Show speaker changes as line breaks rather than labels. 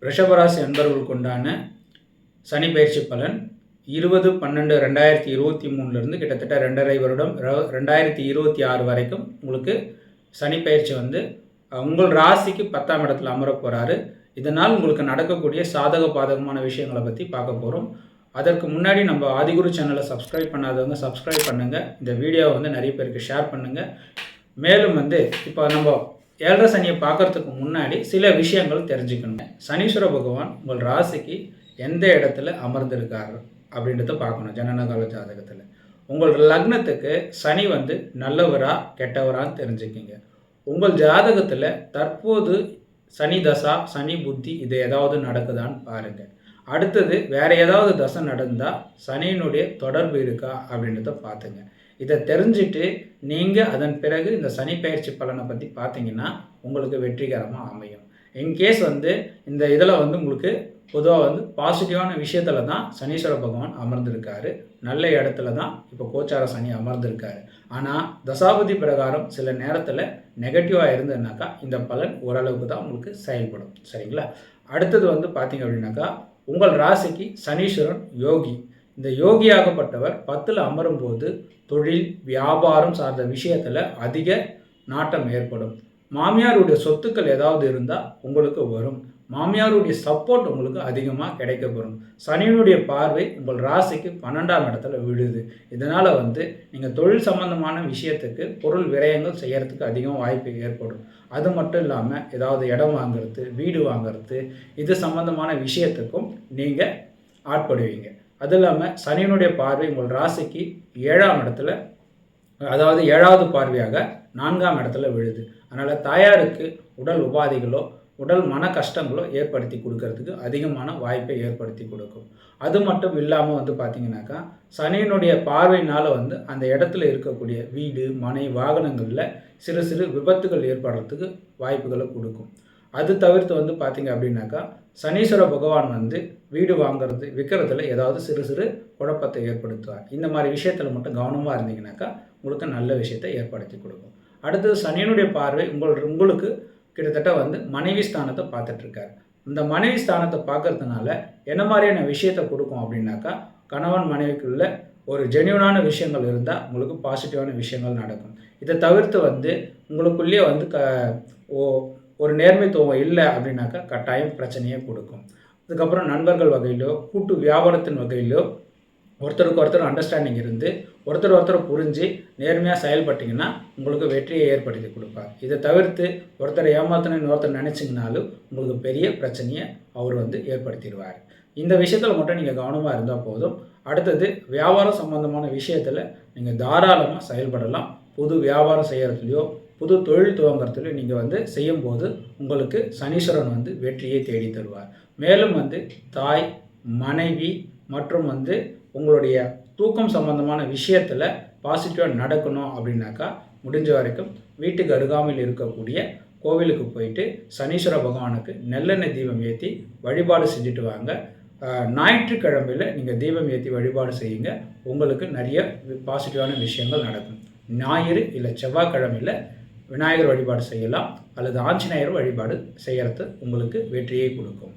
ரிஷபராசி அன்பர்களுக்கு உண்டான சனி பயிற்சி பலன் 20/12/2023 கிட்டத்தட்ட 2.5 வருடம் 2026 வரைக்கும் உங்களுக்கு சனி பயிற்சி உங்கள் ராசிக்கு 10ஆம் இடத்துல அமர போகிறாரு. இதனால் உங்களுக்கு நடக்கக்கூடிய சாதக பாதகமான விஷயங்களை பற்றி பார்க்க போகிறோம். அதற்கு முன்னாடி நம்ம ஆதிகுரு சேனலை சப்ஸ்கிரைப் பண்ணாதவங்க சப்ஸ்கிரைப் பண்ணுங்கள். இந்த வீடியோவை நிறைய பேருக்கு ஷேர் பண்ணுங்கள். மேலும் இப்போ நம்ம 7.5 சனியை பார்க்குறதுக்கு முன்னாடி சில விஷயங்கள் தெரிஞ்சுக்கணும். சனீஸ்வர பகவான் உங்கள் ராசிக்கு எந்த இடத்துல அமர்ந்திருக்காரு அப்படின்றத பார்க்கணும். ஜனனகால ஜாதகத்தில் உங்கள் லக்னத்துக்கு சனி நல்லவரா கெட்டவரான்னு தெரிஞ்சுக்கிங்க. உங்கள் ஜாதகத்தில் தற்போது சனி தசா சனி புத்தி இது ஏதாவது நடக்குதான்னு பாருங்கள். அடுத்தது வேறு ஏதாவது தசை நடந்தால் சனியினுடைய தொடர்பு இருக்கா அப்படின்றத பார்த்துங்க. இதை தெரிஞ்சுட்டு நீங்கள் அதன் பிறகு இந்த சனி பயிற்சி பலனை பற்றி பார்த்தீங்கன்னா உங்களுக்கு வெற்றிகரமாக அமையும். இன்கேஸ் இந்த இதில் உங்களுக்கு பொதுவாக பாசிட்டிவான விஷயத்தில் தான் சனீஸ்வர பகவான் அமர்ந்திருக்காரு. நல்ல இடத்துல தான் இப்போ கோச்சார சனி அமர்ந்திருக்காரு. ஆனால் தசாபதி பிரகாரம் சில நேரத்தில் நெகட்டிவாக இருந்ததுனாக்கா இந்த பலன் ஓரளவுக்கு தான் உங்களுக்கு செயல்படும். சரிங்களா? அடுத்தது பார்த்தீங்க அப்படின்னாக்கா உங்கள் ராசிக்கு சனீஸ்வரன் யோகி. இந்த யோகியாகப்பட்டவர் 10ல் அமரும்போது தொழில் வியாபாரம் சார்ந்த விஷயத்தில் அதிக நாட்டம் ஏற்படும். மாமியாருடைய சொத்துக்கள் ஏதாவது இருந்தால் உங்களுக்கு வரும். மாமியாருடைய சப்போர்ட் உங்களுக்கு அதிகமாக கிடைக்கப்பெறும். சனியினுடைய பார்வை உங்கள் ராசிக்கு 12ஆம் இடத்துல விழுது. இதனால் நீங்கள் தொழில் சம்பந்தமான விஷயத்துக்கு பொருள் விரயங்கள் செய்கிறதுக்கு அதிகம் வாய்ப்பு ஏற்படும். அது மட்டும் இல்லாமல் ஏதாவது இடம் வாங்கிறது, வீடு வாங்கிறது, இது சம்பந்தமான விஷயத்துக்கும் நீங்கள் ஆட்படுவீங்க. அது இல்லாமல் சனியினுடைய பார்வை உங்கள் ராசிக்கு 7ஆம் இடத்துல, அதாவது 7வது பார்வையாக 4ஆம் இடத்துல விழுது. அதனால் தாயாருக்கு உடல் உபாதைகளோ உடல் மன கஷ்டங்களோ ஏற்படுத்தி கொடுக்கறதுக்கு அதிகமான வாய்ப்பை ஏற்படுத்தி கொடுக்கும். அது மட்டும் இல்லாமல் பார்த்தீங்கன்னாக்கா சனியினுடைய பார்வையினால் அந்த இடத்துல இருக்கக்கூடிய வீடு மனை வாகனங்களில் சிறு சிறு விபத்துகள் ஏற்படுறதுக்கு வாய்ப்புகளை கொடுக்கும். அது தவிர்த்து பார்த்தீங்க அப்படின்னாக்கா சனீஸ்வர பகவான் வீடு வாங்கிறது விற்கிறதுல ஏதாவது சிறு சிறு குழப்பத்தை ஏற்படுத்துவார். இந்த மாதிரி விஷயத்தில் மட்டும் கவனமாக இருந்தீங்கன்னாக்கா உங்களுக்கு நல்ல விஷயத்தை ஏற்படுத்தி கொடுக்கும். அடுத்தது சனியினுடைய பார்வை உங்களுக்கு கிட்டத்தட்ட மனைவி ஸ்தானத்தை பார்த்துட்ருக்காரு. இந்த மனைவி ஸ்தானத்தை பார்க்கறதுனால என்ன மாதிரியான விஷயத்தை கொடுக்கும் அப்படின்னாக்கா கணவன் மனைவிக்குள்ள ஒரு ஜென்யூனான விஷயங்கள் இருந்தால் உங்களுக்கு பாசிட்டிவான விஷயங்கள் நடக்கும். இதை தவிர்த்து உங்களுக்குள்ளேயே ஒரு நேர்மைத்துவம் இல்லை அப்படின்னாக்கா கட்டாயம் பிரச்சனையே கொடுக்கும். அதுக்கப்புறம் நண்பர்கள் வகையிலோ கூட்டு வியாபாரத்தின் வகையிலோ ஒருத்தருக்கு ஒருத்தர் அண்டர்ஸ்டாண்டிங் இருந்து ஒருத்தர் புரிஞ்சு நேர்மையாக செயல்பட்டிங்கன்னா உங்களுக்கு வெற்றியை ஏற்படுத்தி கொடுப்பார். இதை தவிர்த்து ஒருத்தரை ஏமாத்தணும்னு ஒருத்தர் நினச்சிங்கனாலும் உங்களுக்கு பெரிய பிரச்சனையை அவர் ஏற்படுத்திடுவார். இந்த விஷயத்தில் மட்டும் நீங்கள் கவனமாக இருந்தால் போதும். அடுத்தது வியாபாரம் சம்பந்தமான விஷயத்தில் நீங்கள் தாராளமாக செயல்படலாம். புது வியாபாரம் செய்கிறதுலையோ புது தொழில் துவங்கிறதுலையோ நீங்கள் செய்யும்போது உங்களுக்கு சனீஸ்வரன் வெற்றியை தேடி தருவார். மேலும் தாய் மனைவி மற்றும் உங்களுடைய தூக்கம் சம்பந்தமான விஷயத்தில் பாசிட்டிவாக நடக்கணும் அப்படின்னாக்கா முடிஞ்ச வரைக்கும் வீட்டுக்கு அருகாமையில் இருக்கக்கூடிய கோவிலுக்கு போயிட்டு சனீஸ்வர பகவானுக்கு நல்லெண்ணெய் தீபம் ஏற்றி வழிபாடு செஞ்சுட்டு வாங்க. ஞாயிற்றுக்கிழமையில் நீங்கள் தீபம் ஏற்றி வழிபாடு செய்யுங்க. உங்களுக்கு நிறைய பாசிட்டிவான விஷயங்கள் நடக்கும். ஞாயிறு இல்லை செவ்வாய்க்கிழமையில் விநாயகர் வழிபாடு செய்யலாம் அல்லது ஆஞ்சநேயர் வழிபாடு செய்கிறது உங்களுக்கு வெற்றியை கொடுக்கும்.